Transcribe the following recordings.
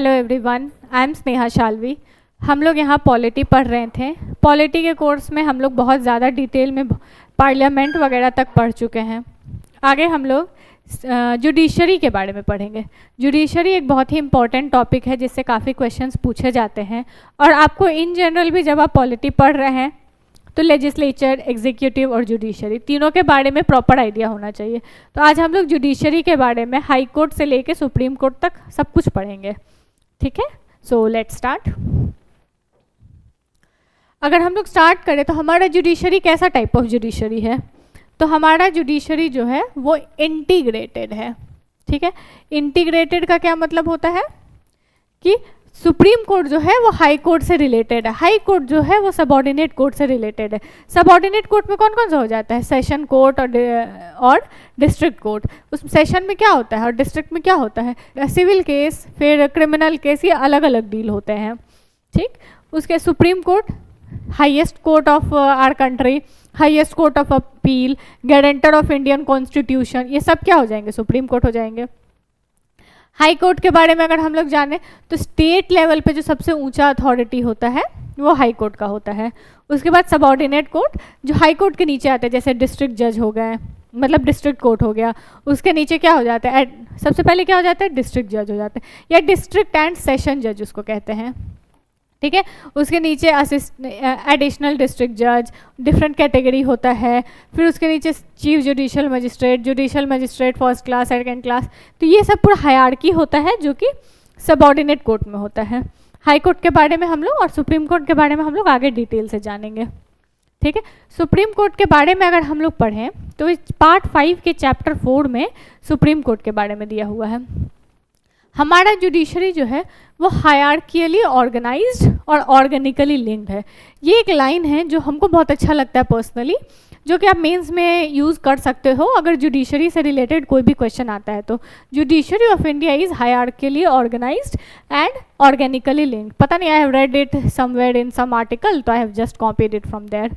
Hello everyone, I am Sneha Shalvi. हम लोग यहाँ पॉलिटी पढ़ रहे थे। पॉलिटी के कोर्स में हम लोग बहुत ज़्यादा डिटेल में पार्लियामेंट वगैरह तक पढ़ चुके हैं। आगे हम लोग जुडिशरी के बारे में पढ़ेंगे। जुडिशरी एक बहुत ही इंपॉर्टेंट टॉपिक है जिससे काफ़ी क्वेश्चंस पूछे जाते हैं, और आपको इन जनरल भी जब आप पॉलिटी पढ़ रहे हैं तो लेजिस्लेचर, एग्जीक्यूटिव और जुडिशरी तीनों के बारे में प्रॉपर आइडिया होना चाहिए। तो आज हम लोग जुडिशरी के बारे में हाई कोर्ट से लेके सुप्रीम कोर्ट तक सब कुछ पढ़ेंगे, ठीक है। So let's start. अगर हम लोग स्टार्ट करें तो हमारा जुडिशरी कैसा टाइप ऑफ जुडिशरी है, तो हमारा जुडिशरी जो है वो इंटीग्रेटेड है, ठीक है। इंटीग्रेटेड का क्या मतलब होता है कि सुप्रीम कोर्ट जो है वो हाई कोर्ट से रिलेटेड है, हाई कोर्ट जो है वो सबऑर्डिनेट कोर्ट से रिलेटेड है। सबऑर्डिनेट कोर्ट में कौन कौन सा हो जाता है, सेशन कोर्ट और डिस्ट्रिक्ट कोर्ट। उस सेशन में क्या होता है और डिस्ट्रिक्ट में क्या होता है, सिविल केस, फिर क्रिमिनल केस, ये अलग अलग डील होते हैं, ठीक। उसके supreme court highest court of our country, highest court of appeal, guarantor of Indian constitution, ये सब क्या हो जाएंगे, सुप्रीम कोर्ट हो जाएंगे। हाई कोर्ट के बारे में अगर हम लोग जाने तो स्टेट लेवल पे जो सबसे ऊंचा अथॉरिटी होता है वो हाई कोर्ट का होता है। उसके बाद सबऑर्डिनेट कोर्ट जो हाई कोर्ट के नीचे आते हैं, जैसे डिस्ट्रिक्ट जज हो गए, मतलब डिस्ट्रिक्ट कोर्ट हो गया, उसके नीचे क्या हो जाता है, सबसे पहले क्या हो जाता है, डिस्ट्रिक्ट जज हो जाते हैं, या डिस्ट्रिक्ट एंड सेशन जज उसको कहते हैं, ठीक है। उसके नीचे एडिशनल डिस्ट्रिक्ट जज, डिफरेंट कैटेगरी होता है। फिर उसके नीचे chief judicial magistrate first class, second class, तो ये सब पूरा हायरार्की होता है जो कि सबऑर्डिनेट कोर्ट में होता है। हाई कोर्ट के बारे में हम लोग और सुप्रीम कोर्ट के बारे में हम लोग आगे डिटेल से जानेंगे, ठीक है। सुप्रीम कोर्ट के बारे में अगर हम लोग पढ़ें तो इस पार्ट 5 के चैप्टर 4 में सुप्रीम कोर्ट के बारे में दिया हुआ है। हमारा जुडिशरी जो है वो हायरार्कियली ऑर्गेनाइज्ड और ऑर्गेनिकली लिंक्ड है। ये एक लाइन है जो हमको बहुत अच्छा लगता है पर्सनली, जो कि आप मेंस में यूज़ कर सकते हो अगर जुडिशरी से रिलेटेड कोई भी क्वेश्चन आता है। तो judiciary of India is hierarchically organised and organically linked. पता नहीं, I have read it somewhere in some article, तो I have just copied it from there.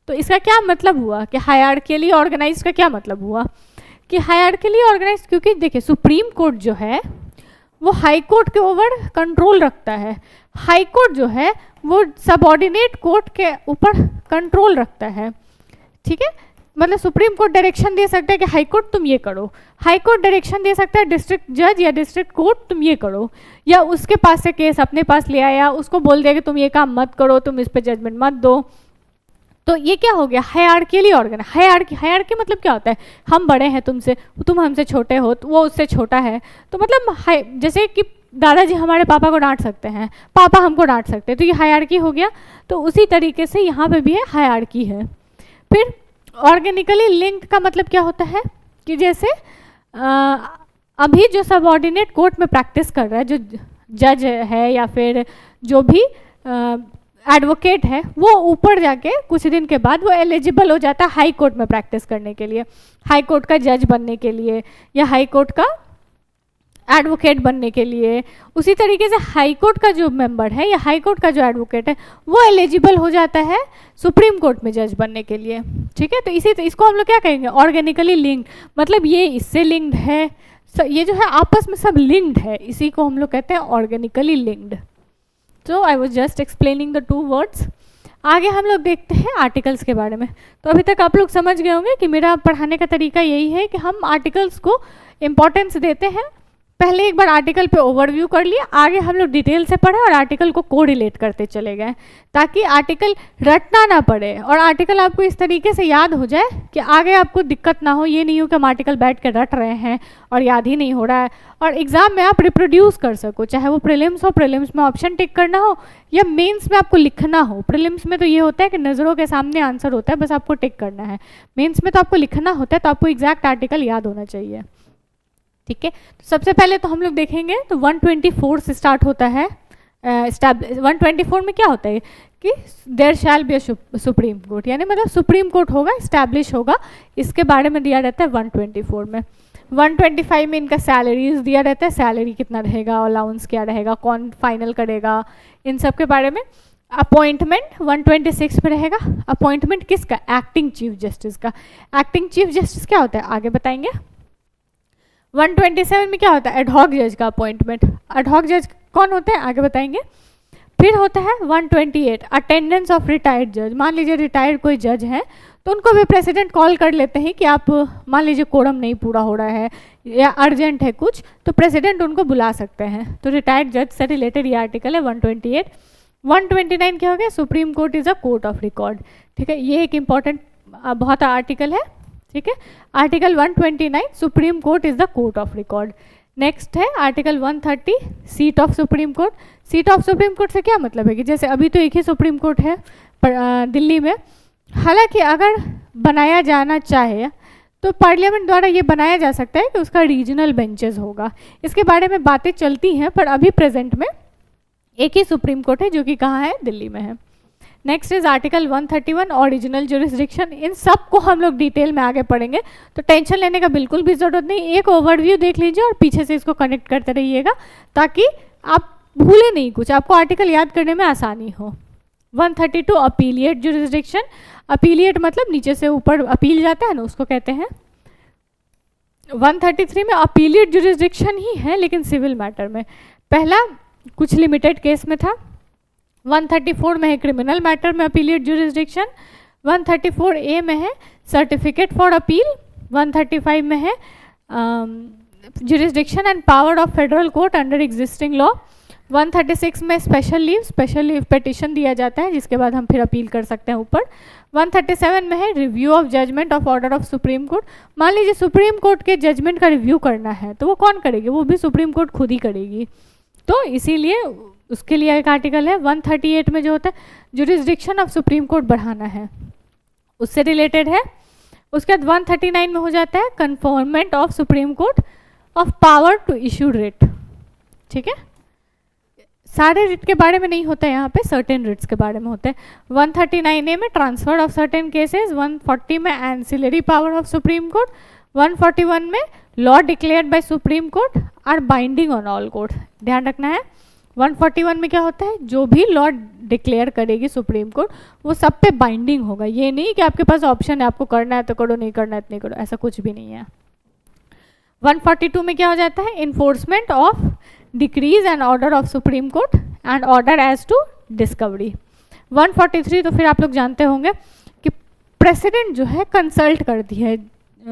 तो इसका क्या मतलब हुआ कि हायरार्कियली ऑर्गेनाइज्ड का क्या मतलब हुआ कि हायरार्कियली ऑर्गेनाइज्ड, क्योंकि देखिए सुप्रीम कोर्ट जो है वो हाई कोर्ट के ओवर कंट्रोल रखता है, हाई कोर्ट जो है वो सबऑर्डिनेट कोर्ट के ऊपर कंट्रोल रखता है, ठीक है। मतलब सुप्रीम कोर्ट डायरेक्शन दे सकता है कि हाई कोर्ट तुम ये करो, हाई कोर्ट डायरेक्शन दे सकता है डिस्ट्रिक्ट जज या डिस्ट्रिक्ट कोर्ट तुम ये करो, या उसके पास से केस अपने पास ले आया, उसको बोल दिया कि तुम ये काम मत करो, तुम इस पर जजमेंट मत दो। तो ये क्या हो गया, हायरार्कियली ऑर्गेनाइज। हायरार्की मतलब क्या होता है, हम बड़े हैं तुमसे, तुम हमसे छोटे हो, तो वो उससे छोटा है, तो मतलब जैसे कि दादाजी हमारे पापा को डांट सकते हैं, पापा हमको डांट सकते हैं, तो ये हायरार्की हो गया। तो उसी तरीके से यहाँ पे भी है, हायरार्की है। फिर ऑर्गेनिकली लिंक्ड का मतलब क्या होता है कि जैसे अभी जो सबऑर्डिनेट कोर्ट में प्रैक्टिस कर रहा है, जो जज है या फिर जो भी एडवोकेट है, वो ऊपर जाके कुछ दिन के बाद वो एलिजिबल हो जाता है हाई कोर्ट में प्रैक्टिस करने के लिए, हाई कोर्ट का जज बनने के लिए या हाई कोर्ट का एडवोकेट बनने के लिए। उसी तरीके से हाई कोर्ट का जो मेंबर है या हाई कोर्ट का जो एडवोकेट है वो एलिजिबल हो जाता है सुप्रीम कोर्ट में जज बनने के लिए, ठीक है। तो इसको हम लोग क्या कहेंगे, ऑर्गेनिकली लिंक्ड, मतलब ये इससे लिंक्ड है, ये जो है आपस में सब लिंक्ड है, इसी को हम लोग कहते हैं ऑर्गेनिकली लिंक्ड। तो I was just explaining the 2 words. आगे हम लोग देखते हैं आर्टिकल्स के बारे में। तो अभी तक आप लोग समझ गए होंगे कि मेरा पढ़ाने का तरीका यही है कि हम आर्टिकल्स को इम्पोर्टेंस देते हैं। पहले एक बार आर्टिकल पे ओवरव्यू कर लिया, आगे हम लोग डिटेल से पढ़े और आर्टिकल को कोरिलेट करते चले गए, ताकि आर्टिकल रटना ना पड़े और आर्टिकल आपको इस तरीके से याद हो जाए कि आगे आपको दिक्कत ना हो। ये नहीं हो कि हम आर्टिकल बैठ के रट रहे हैं और याद ही नहीं हो रहा है, और एग्जाम में आप रिप्रोड्यूस कर सको, चाहे वो प्रीलिम्स हो, प्रीलिम्स में ऑप्शन टिक करना हो, या मेंस में आपको लिखना हो। प्रीलिम्स में तो ये होता है कि नज़रों के सामने आंसर होता है, बस आपको टिक करना है। मेंस में तो आपको लिखना होता है, तो आपको एग्जैक्ट आर्टिकल याद होना चाहिए, ठीक है। तो सबसे पहले तो हम लोग देखेंगे तो 124 से स्टार्ट होता है। 124 में क्या होता है कि there shall be a supreme court, यानी मतलब सुप्रीम कोर्ट होगा, इस्टेब्लिश होगा, इसके बारे में दिया रहता है 124 में। 125 में इनका सैलरीज दिया रहता है, सैलरी कितना रहेगा, अलाउंस क्या रहेगा, कौन फाइनल करेगा, इन सब के बारे में। अपॉइंटमेंट 126 में रहेगा। अपॉइंटमेंट किसका, एक्टिंग चीफ जस्टिस का। एक्टिंग चीफ जस्टिस क्या होता है आगे बताएंगे। 127 में क्या होता है, एडहॉक जज का अपॉइंटमेंट। एडहॉक जज कौन होते हैं आगे बताएंगे। फिर होता है 128 अटेंडेंस ऑफ रिटायर्ड जज। मान लीजिए रिटायर्ड कोई जज है तो उनको भी प्रेसिडेंट कॉल कर लेते हैं कि आप मान लीजिए कोरम नहीं पूरा हो रहा है या अर्जेंट है कुछ, तो प्रेसिडेंट उनको बुला सकते हैं। तो रिटायर्ड जज से रिलेटेड ये आर्टिकल है 128। 129 क्या हो गया, supreme Court is a court of record. ठीक है, ये एक इम्पॉर्टेंट बहुत आर्टिकल है। ठीक है, article 129 Supreme Court is the court of record. Next है article 130 seat of supreme Court. Seat of supreme Court से क्या मतलब है कि जैसे अभी तो एक ही सुप्रीम कोर्ट है दिल्ली में, हालांकि अगर बनाया जाना चाहे तो पार्लियामेंट द्वारा ये बनाया जा सकता है कि उसका रीजनल बेंचेस होगा। इसके बारे में बातें चलती हैं, पर अभी प्रेजेंट में एक ही सुप्रीम कोर्ट है जो कि कहाँ है, दिल्ली में है। Next is article 131 original jurisdiction. इन सब को हम लोग डिटेल में आगे पढ़ेंगे, तो टेंशन लेने का बिल्कुल भी जरूरत नहीं। एक ओवरव्यू देख लीजिए और पीछे से इसको कनेक्ट करते रहिएगा ताकि आप भूले नहीं कुछ, आपको आर्टिकल याद करने में आसानी हो। 132 अपीलिएट जुरिस्डिक्शन। अपीलिएट मतलब नीचे से ऊपर अपील जाता है ना, उसको कहते हैं। 133 में अपीलिएट जुरिस्डिक्शन ही है लेकिन सिविल मैटर में, पहला कुछ लिमिटेड केस में था। 134 में है क्रिमिनल मैटर में अपीलिएट जुरिस्डिक्शन। 134A में है सर्टिफिकेट फॉर अपील। 135 में है jurisdiction and power of federal court under existing law. 136 में स्पेशल लीव पिटिशन दिया जाता है जिसके बाद हम फिर अपील कर सकते हैं ऊपर। 137 में है review of judgement of order of supreme court. मान लीजिए सुप्रीम कोर्ट के जजमेंट का रिव्यू करना है तो वो कौन करेगी, वो भी सुप्रीम कोर्ट खुद ही करेगी, तो इसीलिए उसके लिए एक आर्टिकल है। 138 में जो होता है जुरिस्डिक्शन ऑफ सुप्रीम कोर्ट बढ़ाना है, उससे रिलेटेड है। उसके बाद 139 में हो जाता है conferment of supreme court of power to issue writ. ठीक है, सारे रिट के बारे में नहीं होता है यहाँ पे, सर्टेन रिट्स के बारे में होते हैं। 139A में ट्रांसफर ऑफ सर्टेन केसेस। 140 में ancillary power of supreme court. 141 में law declared by supreme court are binding on all court. ध्यान रखना है 141 में क्या होता है, जो भी लॉ डिक्लेयर करेगी सुप्रीम कोर्ट वो सब पे बाइंडिंग होगा। ये नहीं कि आपके पास ऑप्शन है आपको करना है तो करो, नहीं करना है तो नहीं करो, ऐसा कुछ भी नहीं है। 142 में क्या हो जाता है, enforcement of decrees and order of supreme court and order as to discovery. 143 तो फिर आप लोग जानते होंगे कि प्रेसिडेंट जो है कंसल्ट करती है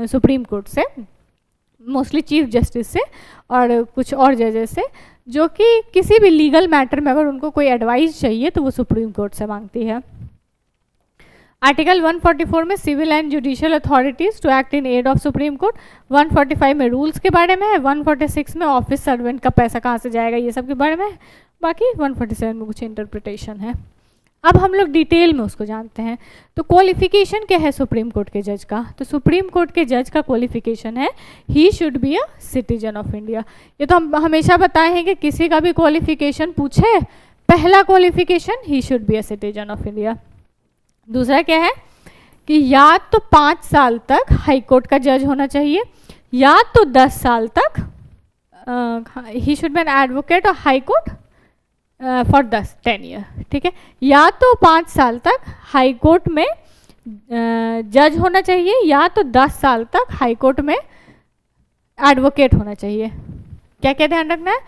सुप्रीम कोर्ट से, मोस्टली चीफ जस्टिस से और कुछ और जजेस से, जो कि किसी भी लीगल मैटर में अगर उनको कोई एडवाइस चाहिए तो वो सुप्रीम कोर्ट से मांगती है। आर्टिकल 144 में civil and judicial authorities to act in aid of supreme court. 145 में रूल्स के बारे में है। 146 में ऑफिस सर्वेंट का पैसा कहाँ से जाएगा ये सब के बारे में है। बाकी 147 में कुछ इंटरप्रिटेशन है। अब हम लोग डिटेल में उसको जानते हैं। तो क्वालिफिकेशन क्या है सुप्रीम कोर्ट के जज का, तो सुप्रीम कोर्ट के जज का क्वालिफिकेशन है he should be a citizen of India. ये तो हम हमेशा बताए हैं कि किसी का भी क्वालिफिकेशन पूछे, पहला qualification he should be a citizen of India. दूसरा क्या है कि या तो 5 साल तक हाई कोर्ट का जज होना चाहिए, या तो 10 साल तक he should be an advocate of high court for 10 year. ठीक है, या तो 5 साल तक हाई कोर्ट में जज होना चाहिए, या तो 10 साल तक हाई कोर्ट में एडवोकेट होना चाहिए। क्या क्या ध्यान रखना है,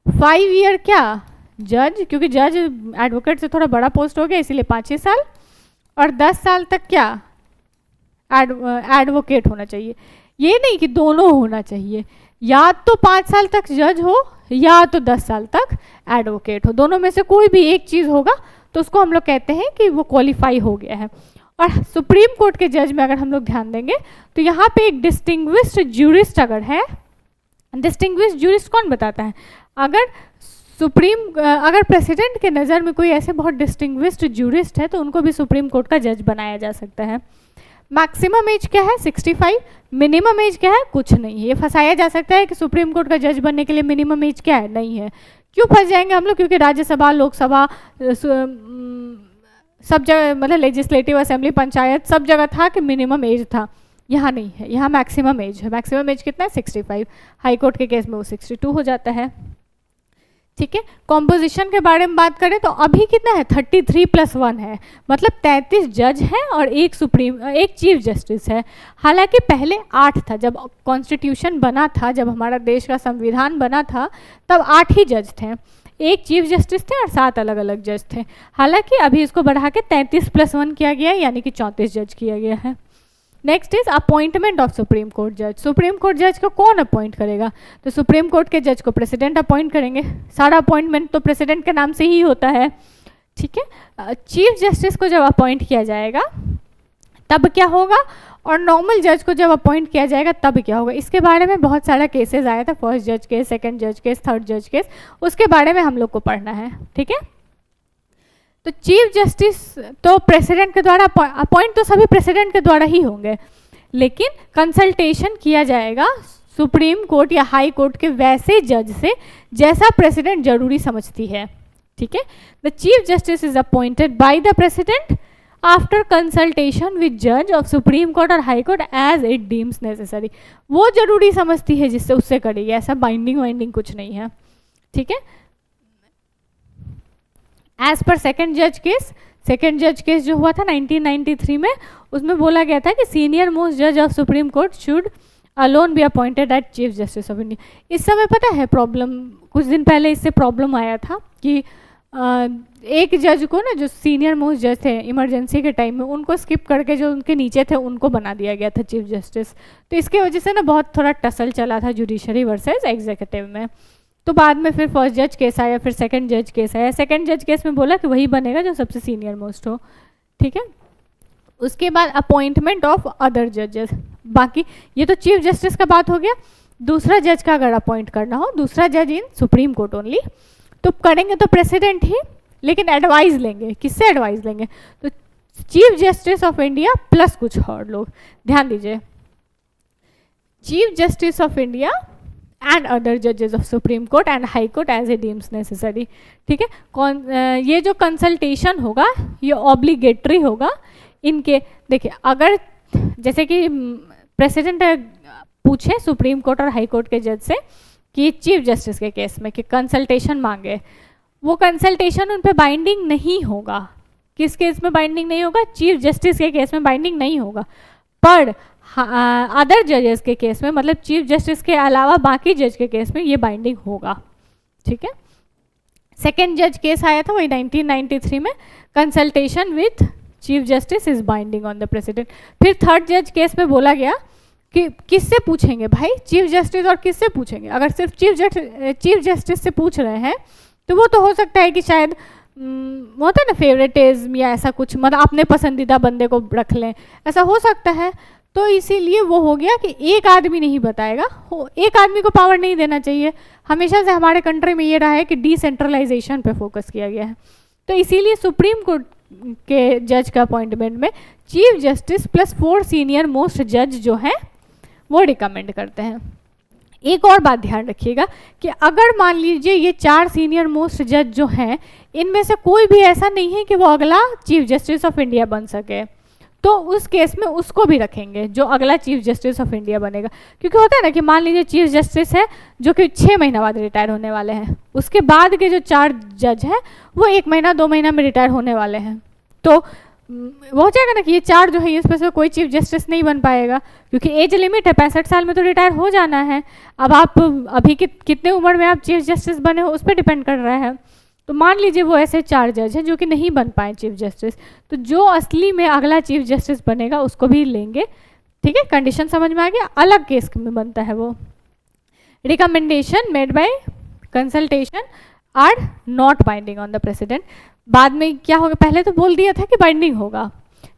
5 ईयर क्या जज, क्योंकि जज एडवोकेट से थोड़ा बड़ा पोस्ट हो गया इसीलिए 5 साल, और 10 साल तक क्या एडवोकेट होना चाहिए। ये नहीं कि दोनों होना चाहिए, या तो 5 साल तक जज हो या तो 10 साल तक एडवोकेट हो, दोनों में से कोई भी एक चीज़ होगा तो उसको हम लोग कहते हैं कि वो क्वालिफाई हो गया है। और सुप्रीम कोर्ट के जज में अगर हम लोग ध्यान देंगे तो यहाँ पे एक डिस्टिंग्विश्ड ज्यूरिस्ट अगर है, डिस्टिंग्विश्ड ज्यूरिस्ट कौन बताता है, अगर प्रेसिडेंट के नज़र में कोई ऐसे बहुत डिस्टिंग्विश्ड ज्यूरिस्ट है तो उनको भी सुप्रीम कोर्ट का जज बनाया जा सकता है। मैक्सिमम एज क्या है 65, मिनिमम एज क्या है कुछ नहीं है। ये फंसाया जा सकता है कि सुप्रीम कोर्ट का जज बनने के लिए मिनिमम एज क्या है, नहीं है। क्यों फंस जाएंगे हम लोग, क्योंकि राज्यसभा, लोकसभा, सब जगह मतलब लेजिस्लेटिव असेंबली, पंचायत, सब जगह था कि मिनिमम एज था, यहाँ नहीं है, यहाँ मैक्सिमम एज है। मैक्सिमम एज कितना है 65, हाई कोर्ट के केस में वो 62 हो जाता है। ठीक है, कॉम्पोजिशन के बारे में बात करें तो अभी कितना है 33+1 है, मतलब 33 जज हैं और एक चीफ जस्टिस है। हालांकि पहले 8 था, जब कॉन्स्टिट्यूशन बना था, जब हमारा देश का संविधान बना था तब 8 ही जज थे। एक चीफ जस्टिस थे और 7 अलग अलग जज थे। हालांकि अभी इसको बढ़ा के 33+1 किया गया है, यानी कि 34 जज किया गया है। Next is appointment of supreme court जज। सुप्रीम कोर्ट जज को कौन अपॉइंट करेगा? तो सुप्रीम कोर्ट के जज को प्रेसिडेंट अपॉइंट करेंगे। सारा अपॉइंटमेंट तो प्रेसिडेंट के नाम से ही होता है, ठीक है। चीफ जस्टिस को जब अपॉइंट किया जाएगा तब क्या होगा, और नॉर्मल जज को जब अपॉइंट किया जाएगा तब क्या होगा, इसके बारे में बहुत सारा केसेस आया था, फर्स्ट जज केस, सेकंड जज केस, थर्ड जज केस, उसके बारे में हम लोग को पढ़ना है, ठीक है। तो चीफ जस्टिस तो प्रेसिडेंट के द्वारा अपॉइंट तो सभी प्रेसिडेंट के द्वारा ही होंगे, लेकिन कंसल्टेशन किया जाएगा सुप्रीम कोर्ट या हाई कोर्ट के वैसे जज से जैसा प्रेसिडेंट जरूरी समझती है, ठीक है। The chief justice is appointed by the president after consultation with जज ऑफ सुप्रीम कोर्ट और high court as it deems necessary. वो जरूरी समझती है जिससे उससे करेगी, ऐसा बाइंडिंग वाइंडिंग कुछ नहीं है, ठीक है। एज पर सेकेंड जज केस जो हुआ था 1993 में, उसमें बोला गया था कि सीनियर मोस्ट जज of supreme court should alone be appointed at chief justice of India. इस समय पता है प्रॉब्लम, कुछ दिन पहले इससे प्रॉब्लम आया था कि एक जज को ना, जो सीनियर मोस्ट जज थे इमरजेंसी के टाइम में, उनको स्किप करके जो उनके नीचे थे उनको बना दिया गया था चीफ जस्टिस। तो इसके वजह से ना बहुत थोड़ा टसल चला था जुडिशरी वर्सेस एग्जीक्यूटिव में। तो बाद में फिर फर्स्ट जज केस आया, फिर सेकंड जज केस आया। सेकंड जज केस में बोला कि वही बनेगा जो सबसे सीनियर मोस्ट हो, ठीक है। उसके बाद अपॉइंटमेंट ऑफ अदर जजेस, बाकी ये तो चीफ जस्टिस का बात हो गया। दूसरा जज का अगर अपॉइंट करना हो, दूसरा जज इन सुप्रीम कोर्ट ओनली, तो करेंगे तो प्रेसिडेंट ही, लेकिन एडवाइस लेंगे, किससे एडवाइस लेंगे? तो Chief justice of India plus कुछ और लोग। ध्यान दीजिए, Chief justice of India and other जजेस of supreme court and High court as a deems necessary, ठीक है। ये जो कंसल्टेशन होगा ये ऑब्लिगेटरी होगा इनके। देखिए, अगर जैसे कि प्रेसिडेंट पूछे सुप्रीम कोर्ट और हाई कोर्ट के जज से कि चीफ जस्टिस के केस में कि कंसल्टेशन मांगे, वो कंसल्टेशन उन पे बाइंडिंग नहीं होगा। किस केस में बाइंडिंग नहीं होगा? चीफ जस्टिस के केस में बाइंडिंग नहीं होगा, पर अदर जजेस के केस में, मतलब चीफ जस्टिस के अलावा बाकी जज के केस में ये बाइंडिंग होगा, ठीक है। सेकेंड जज केस आया था वही 1993 में, consultation with chief justice is binding on the president. फिर थर्ड जज केस में बोला गया कि किससे पूछेंगे भाई, चीफ जस्टिस और किससे पूछेंगे? अगर सिर्फ चीफ जस्टिस से पूछ रहे हैं तो वो तो हो सकता है कि शायद होता है ना फेवरेटिज्म या ऐसा कुछ, मतलब अपने पसंदीदा बंदे को रख लें, ऐसा हो सकता है। तो इसीलिए वो हो गया कि एक आदमी नहीं बताएगा, एक आदमी को पावर नहीं देना चाहिए। हमेशा से हमारे कंट्री में ये रहा है कि डिसेंट्रलाइजेशन पे फोकस किया गया है। तो इसीलिए सुप्रीम कोर्ट के जज का अपॉइंटमेंट में chief justice plus 4 senior most जज जो हैं वो रिकमेंड करते हैं। एक और बात ध्यान रखिएगा कि अगर मान लीजिए ये 4 सीनियर मोस्ट जज जो हैं, इनमें से कोई भी ऐसा नहीं है कि वो अगला चीफ जस्टिस ऑफ इंडिया बन सके, तो उस केस में उसको भी रखेंगे जो अगला चीफ जस्टिस ऑफ इंडिया बनेगा। क्योंकि होता है ना कि मान लीजिए चीफ जस्टिस है जो कि 6 महीना बाद रिटायर होने वाले हैं, उसके बाद के जो 4 जज हैं वो 1 महीना 2 महीना में रिटायर होने वाले हैं, तो वो हो जाएगा ना कि ये 4 जो है इसमें से कोई चीफ जस्टिस नहीं बन पाएगा, क्योंकि एज लिमिट है, 65 साल में तो रिटायर हो जाना है। अब आप अभी कितने उम्र में आप चीफ जस्टिस बने हो उस पर डिपेंड कर रहा है। तो मान लीजिए वो ऐसे 4 जज हैं जो कि नहीं बन पाए चीफ जस्टिस, तो जो असली में अगला चीफ जस्टिस बनेगा उसको भी लेंगे, ठीक है। कंडीशन समझ में आ गया? अलग केस में बनता है वो। Recommendation made by consultation are not binding on the president. बाद में क्या होगा, पहले तो बोल दिया था कि बाइंडिंग होगा,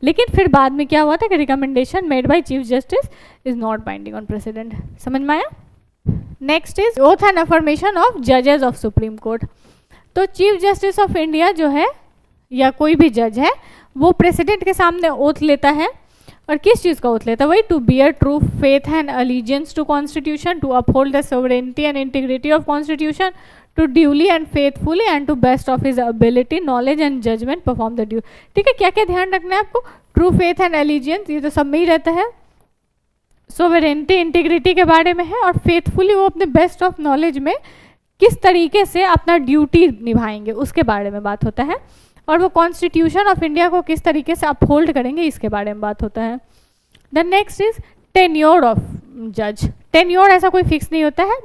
लेकिन फिर बाद में क्या हुआ था कि recommendation made by chief justice is not binding on president. समझ में आया? Next is oath and affirmation of जजेस ऑफ सुप्रीम कोर्ट। तो चीफ जस्टिस ऑफ इंडिया जो है या कोई भी जज है वो प्रेसिडेंट के सामने ओथ लेता है, और किस चीज़ का ओथ लेता है? वही to bear true faith and allegiance to constitution, to uphold the sovereignty and integrity of constitution, to duly and faithfully and to best of his ability knowledge and judgment perform the due. ठीक है, क्या क्या ध्यान रखना है आपको? True faith and allegiance ये तो सब में ही रहता है, सोवरेनिटी इंटीग्रिटी के बारे में है, और फेथफुली वो अपने बेस्ट ऑफ नॉलेज में किस तरीके से अपना ड्यूटी निभाएंगे उसके बारे में बात होता है, और वो कॉन्स्टिट्यूशन ऑफ इंडिया को किस तरीके से अपहोल्ड करेंगे इसके बारे में बात होता है। The next is tenure of जज। टेन्योर ऐसा कोई फिक्स नहीं होता है,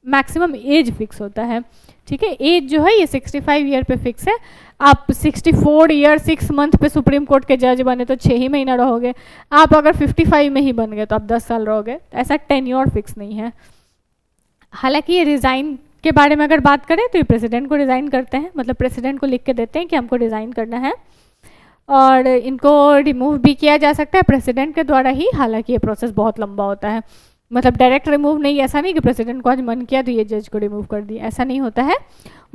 मैक्सिमम एज फिक्स होता है, ठीक है। एज जो है ये 65 ईयर पे फिक्स है। आप 64 ईयर 6 मंथ पे सुप्रीम कोर्ट के जज बने तो 6 ही महीना रहोगे, आप अगर 55 में ही बन गए तो आप 10 साल रहोगे, ऐसा टेन्योर फिक्स नहीं है। हालांकि ये रिज़ाइन के बारे में अगर बात करें तो ये प्रेसिडेंट को रिज़ाइन करते हैं, मतलब प्रेसिडेंट को लिख के देते हैं कि हमको रिज़ाइन करना है, और इनको रिमूव भी किया जा सकता है प्रेसिडेंट के द्वारा ही। हालांकि ये प्रोसेस बहुत लंबा होता है, मतलब डायरेक्ट रिमूव नहीं, ऐसा नहीं कि प्रेसिडेंट को आज मन किया तो ये जज को रिमूव कर दिया, ऐसा नहीं होता है।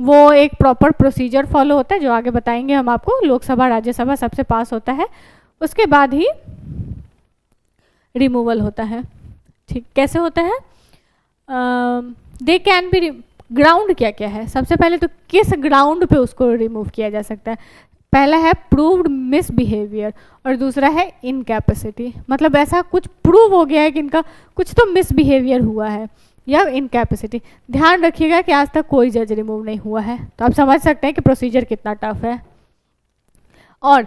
वो एक प्रॉपर प्रोसीजर फॉलो होता है जो आगे बताएंगे हम आपको, लोकसभा राज्यसभा सबसे पास होता है, उसके बाद ही रिमूवल होता है, ठीक। कैसे होता है? दे कैन बी, ग्राउंड क्या क्या है, सबसे पहले तो किस ग्राउंड पे उसको रिमूव किया जा सकता है। पहला है प्रूव्ड मिसबिहेवियर और दूसरा है इनकैपेसिटी, मतलब ऐसा कुछ प्रूव हो गया है कि इनका कुछ तो मिसबिहेवियर हुआ है या इनकैपेसिटी। ध्यान रखिएगा कि आज तक कोई जज रिमूव नहीं हुआ है, तो आप समझ सकते हैं कि प्रोसीजर कितना टफ है। और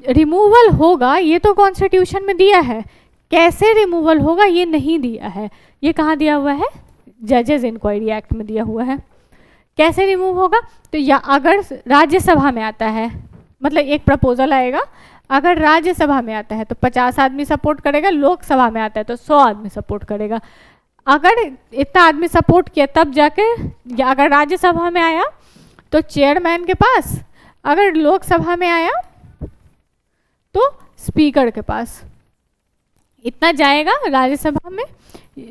रिमूवल होगा ये तो कॉन्स्टिट्यूशन में दिया है, कैसे रिमूवल होगा ये नहीं दिया है। ये कहाँ दिया हुआ है? जजेस इंक्वायरी एक्ट में दिया हुआ है। कैसे रिमूव होगा? तो या अगर राज्यसभा में आता है, मतलब एक प्रपोजल आएगा, अगर राज्यसभा में आता है तो 50 आदमी सपोर्ट करेगा, लोकसभा में आता है तो 100 आदमी सपोर्ट करेगा। अगर इतना आदमी सपोर्ट किया तब जाके, या अगर राज्यसभा में आया तो चेयरमैन के पास, अगर लोकसभा में आया तो स्पीकर के पास, इतना जाएगा राज्यसभा में,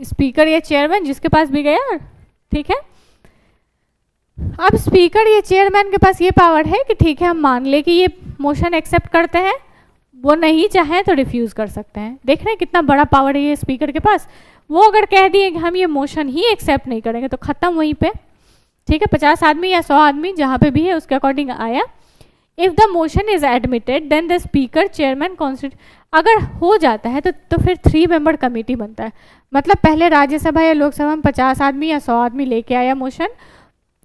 स्पीकर या चेयरमैन जिसके पास भी गया, ठीक है। अब स्पीकर या चेयरमैन के पास ये पावर है कि ठीक है हम मान ले कि ये मोशन एक्सेप्ट करते हैं, वो नहीं चाहें तो रिफ्यूज़ कर सकते हैं। देख रहे हैं कितना बड़ा पावर है ये स्पीकर के पास। वो अगर कह दिए कि हम ये मोशन ही एक्सेप्ट नहीं करेंगे तो ख़त्म वहीं पे, ठीक है। 50 आदमी या 100 आदमी जहाँ पे भी है उसके अकॉर्डिंग आया। If the motion is admitted then the speaker chairman constitute, अगर हो जाता है तो फिर 3 मेंबर कमेटी बनता है। मतलब पहले राज्यसभा या लोकसभा में 50 आदमी या 100 आदमी लेके आया मोशन,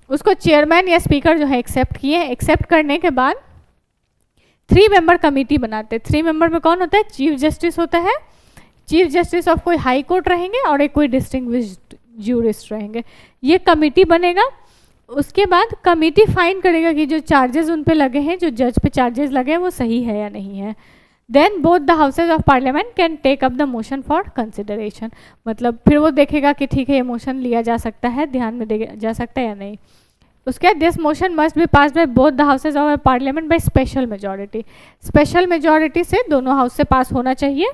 उसको चेयरमैन या स्पीकर जो है एक्सेप्ट किए, एक्सेप्ट करने के बाद 3 मेंबर कमेटी बनाते हैं। 3 मेंबर में कौन होता है? चीफ जस्टिस होता है, चीफ जस्टिस ऑफ कोई हाई कोर्ट रहेंगे और एक कोई डिस्टिंग्विश्ड ज्यूरिस्ट रहेंगे। ये कमेटी बनेगा, उसके बाद कमेटी फाइंड करेगा कि जो चार्जेस उन पे लगे हैं, जो जज पे चार्जेस लगे हैं वो सही है या नहीं है। Then both the houses of parliament can take up the motion for consideration, मतलब फिर वो देखेगा कि ठीक है ये मोशन लिया जा सकता है, ध्यान में दिया जा सकता है या नहीं। उसके बाद this motion must be pass by both the houses of parliament by special majority. Special majority से दोनों हाउस से पास होना चाहिए।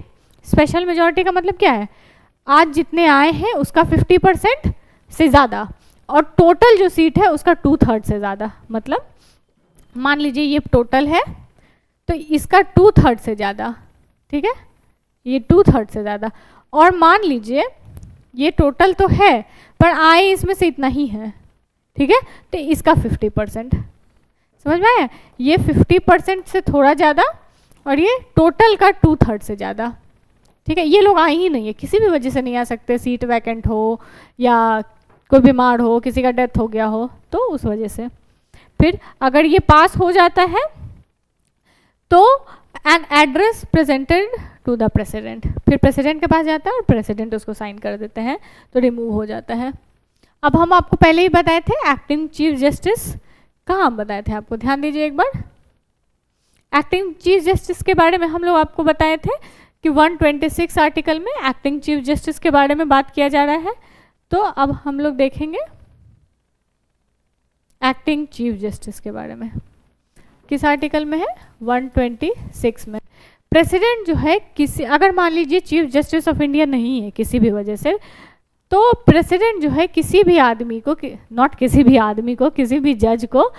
स्पेशल मेजॉरिटी का मतलब क्या है? आज जितने आए हैं उसका 50% से ज़्यादा, और टोटल जो सीट है उसका 2/3 से ज़्यादा। मतलब मान लीजिए ये टोटल है तो इसका 2/3 से ज़्यादा, ठीक है, ये 2/3 से ज़्यादा। और मान लीजिए ये टोटल तो है पर आए इसमें से इतना ही है, ठीक है, तो इसका 50%। समझ में आया? ये 50% से थोड़ा ज़्यादा और ये टोटल का 2/3 से ज़्यादा, ठीक है। ये लोग आए ही नहीं है, किसी भी वजह से नहीं आ सकते, सीट वैकेंट हो या कोई बीमार हो, किसी का डेथ हो गया हो, तो उस वजह से। फिर अगर ये पास हो जाता है तो an address presented to the president, फिर प्रेसिडेंट के पास जाता है और प्रेसिडेंट उसको साइन कर देते हैं तो रिमूव हो जाता है। अब हम आपको पहले ही बताए थे एक्टिंग चीफ जस्टिस, कहाँ हम बताए थे आपको, ध्यान दीजिए एक बार। एक्टिंग चीफ जस्टिस के बारे में हम लोग आपको बताए थे कि 126 आर्टिकल में एक्टिंग चीफ जस्टिस के बारे में बात किया जा रहा है। तो अब हम लोग देखेंगे एक्टिंग चीफ जस्टिस के बारे में। किस आर्टिकल में है? 126 में। प्रेसिडेंट जो है किसी, अगर मान लीजिए चीफ जस्टिस ऑफ इंडिया नहीं है किसी भी वजह से, तो प्रेसिडेंट जो है किसी भी आदमी को, नॉट किसी भी आदमी को, किसी भी जज को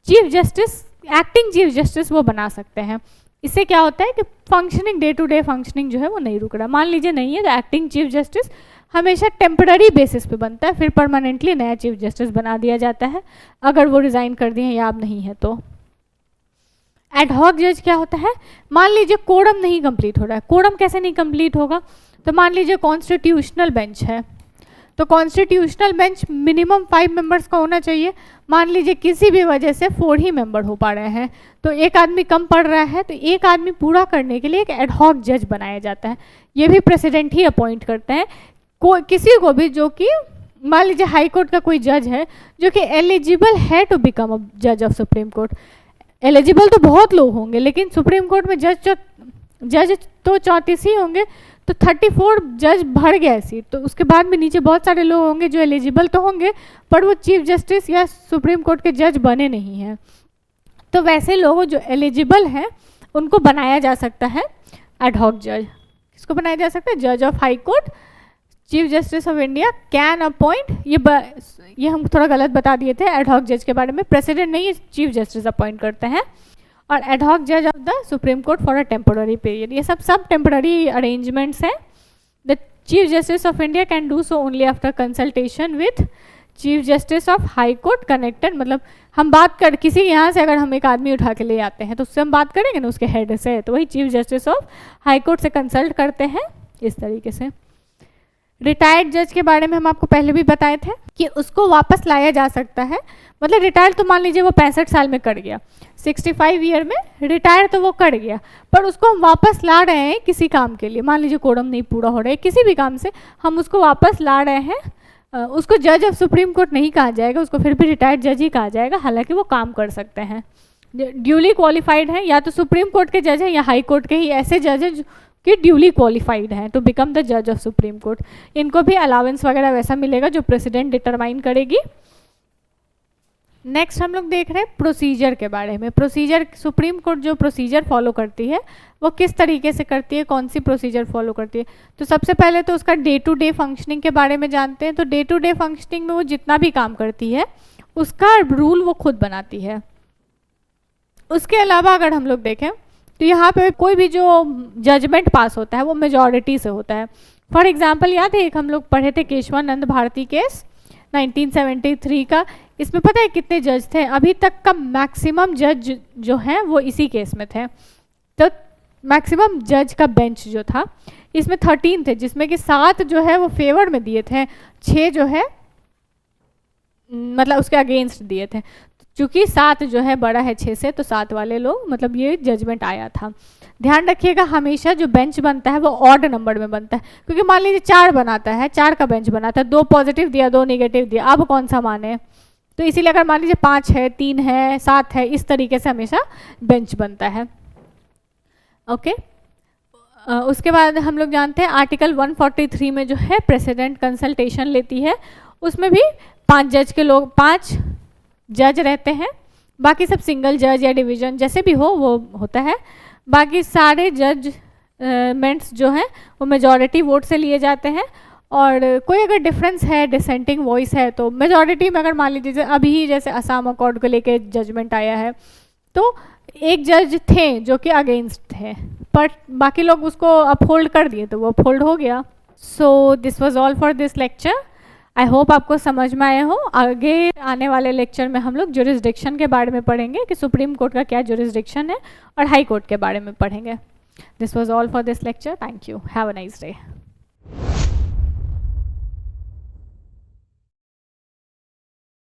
chief justice, acting chief justice वो बना सकते हैं। इससे क्या होता है कि functioning, day to day functioning जो है वो नहीं रुक रहा। मान लीजिए नहीं है तो एक्टिंग चीफ जस्टिस हमेशा टेम्पररी बेसिस पे बनता है, फिर परमानेंटली नया चीफ जस्टिस बना दिया जाता है अगर वो रिज़ाइन कर दिए या अब नहीं है तो। एडहॉक जज क्या होता है? मान लीजिए कोरम नहीं कंप्लीट हो रहा है। कोरम कैसे नहीं कंप्लीट होगा? तो मान लीजिए कॉन्स्टिट्यूशनल बेंच है, तो कॉन्स्टिट्यूशनल बेंच मिनिमम 5 मेंबर्स का होना चाहिए। मान लीजिए किसी भी वजह से 4 ही मेंबर हो पा रहे हैं, तो एक आदमी कम पड़ रहा है, तो एक आदमी पूरा करने के लिए एक एडहॉक जज बनाया जाता है। ये भी प्रेसिडेंट ही अपॉइंट करते हैं। किसी को भी जो कि मान लीजिए हाई कोर्ट का कोई जज है जो कि एलिजिबल है टू बिकम अ जज ऑफ सुप्रीम कोर्ट, एलिजिबल तो बहुत लोग होंगे लेकिन सुप्रीम कोर्ट में जज तो 34 ही होंगे, तो 34 जज भर गया सीट, तो उसके बाद में नीचे बहुत सारे लोग होंगे जो एलिजिबल तो होंगे पर वो चीफ जस्टिस या सुप्रीम कोर्ट के जज बने नहीं हैं। तो वैसे लोग जो एलिजिबल हैं उनको बनाया जा सकता है एडहॉक जज। किसको बनाया जा सकता है? जज of high court, chief justice of India can appoint, ये हम थोड़ा गलत बता दिए थे एडहॉक जज के बारे में, प्रेसिडेंट नहीं चीफ जस्टिस अपॉइंट करते हैं, और एडहॉक जज of the supreme court for a temporary period. ये सब टेम्पोररी अरेंजमेंट्स हैं। The chief justice of India can do so only after consultation with chief justice of high court connected, मतलब हम बात कर किसी यहाँ से अगर हम एक आदमी उठा के ले आते हैं तो उससे हम बात करेंगे ना उसके हेड से, तो वही chief justice of high court से कंसल्ट करते हैं इस तरीके से। रिटायर्ड जज के बारे में हम आपको पहले भी बताए थे कि उसको वापस लाया जा सकता है, मतलब रिटायर तो मान लीजिए वो 65 साल में कर गया, 65 ईयर में रिटायर तो वो कर गया, पर उसको हम वापस ला रहे हैं किसी काम के लिए, मान लीजिए कोरम नहीं पूरा हो रहा है, किसी भी काम से हम उसको वापस ला रहे हैं, उसको जज ऑफ सुप्रीम कोर्ट नहीं कहा जाएगा, उसको फिर भी रिटायर्ड जज ही कहा जाएगा, हालांकि वो काम कर सकते हैं, ड्यूली क्वालिफाइड हैं, या तो सुप्रीम कोर्ट के जज हैं या हाई कोर्ट के ही ऐसे जज हैं कि ड्यूली क्वालिफाइड हैं टू बिकम द जज ऑफ सुप्रीम कोर्ट। इनको भी अलाउंस वगैरह वैसा मिलेगा जो प्रेसिडेंट डिटरमाइन करेगी। नेक्स्ट हम लोग देख रहे हैं प्रोसीजर के बारे में। प्रोसीजर, सुप्रीम कोर्ट जो प्रोसीजर फॉलो करती है वो किस तरीके से करती है, कौन सी प्रोसीजर फॉलो करती है। तो सबसे पहले तो उसका डे टू डे फंक्शनिंग के बारे में जानते हैं। तो डे टू डे फंक्शनिंग में वो जितना भी काम करती है उसका रूल वो खुद बनाती है। उसके अलावा अगर हम लोग देखें तो यहाँ पे कोई भी जो जजमेंट पास होता है वो मेजॉरिटी से होता है। फॉर एग्जाम्पल याद है एक हम लोग पढ़े थे केशवानंद भारती केस 1973 का, इसमें पता है कितने जज थे? अभी तक का मैक्सिमम जज जो हैं वो इसी केस में थे। तो मैक्सिमम जज का बेंच जो था इसमें 13 थे, जिसमें कि 7 जो है वो फेवर में दिए थे, 6 जो है मतलब उसके अगेंस्ट दिए थे। चूँकि 7 जो है बड़ा है 6 से, तो 7 वाले लोग मतलब ये जजमेंट आया था। ध्यान रखिएगा हमेशा जो बेंच बनता है वो ऑड नंबर में बनता है, क्योंकि मान लीजिए 4 बनाता है, 4 का बेंच बनाता है, 2 पॉजिटिव दिया 2 नेगेटिव दिया, अब कौन सा माने? तो इसीलिए अगर मान लीजिए 5 है, 3 है, 7 है, इस तरीके से हमेशा बेंच बनता है। ओके उसके बाद हम लोग जानते हैं आर्टिकल 143 में जो है प्रेसिडेंट कंसल्टेशन लेती है, उसमें भी 5 जज के लोग 5 जज रहते हैं, बाकी सब सिंगल जज या डिवीजन जैसे भी हो वो होता है। बाकी सारे जजमेंट्स जो हैं वो मेजॉरिटी वोट से लिए जाते हैं, और कोई अगर डिफरेंस है, डिसेंटिंग वॉइस है, तो मेजॉरिटी में अगर मान लीजिए अभी जैसे असम अकॉर्ड को लेके जजमेंट आया है तो एक जज थे जो कि अगेंस्ट थे, पर बाकी लोग उसको अपहोल्ड कर दिए तो वो अपहोल्ड हो गया। So this was all for this lecture. I hope आपको समझ में आया हो। आगे आने वाले लेक्चर में हम लोग जुरिस्डिक्शन के बारे में पढ़ेंगे कि सुप्रीम कोर्ट का क्या जुरिस्डिक्शन है, और हाई कोर्ट के बारे में पढ़ेंगे। This was all for this lecture. Thank you. Have a nice day.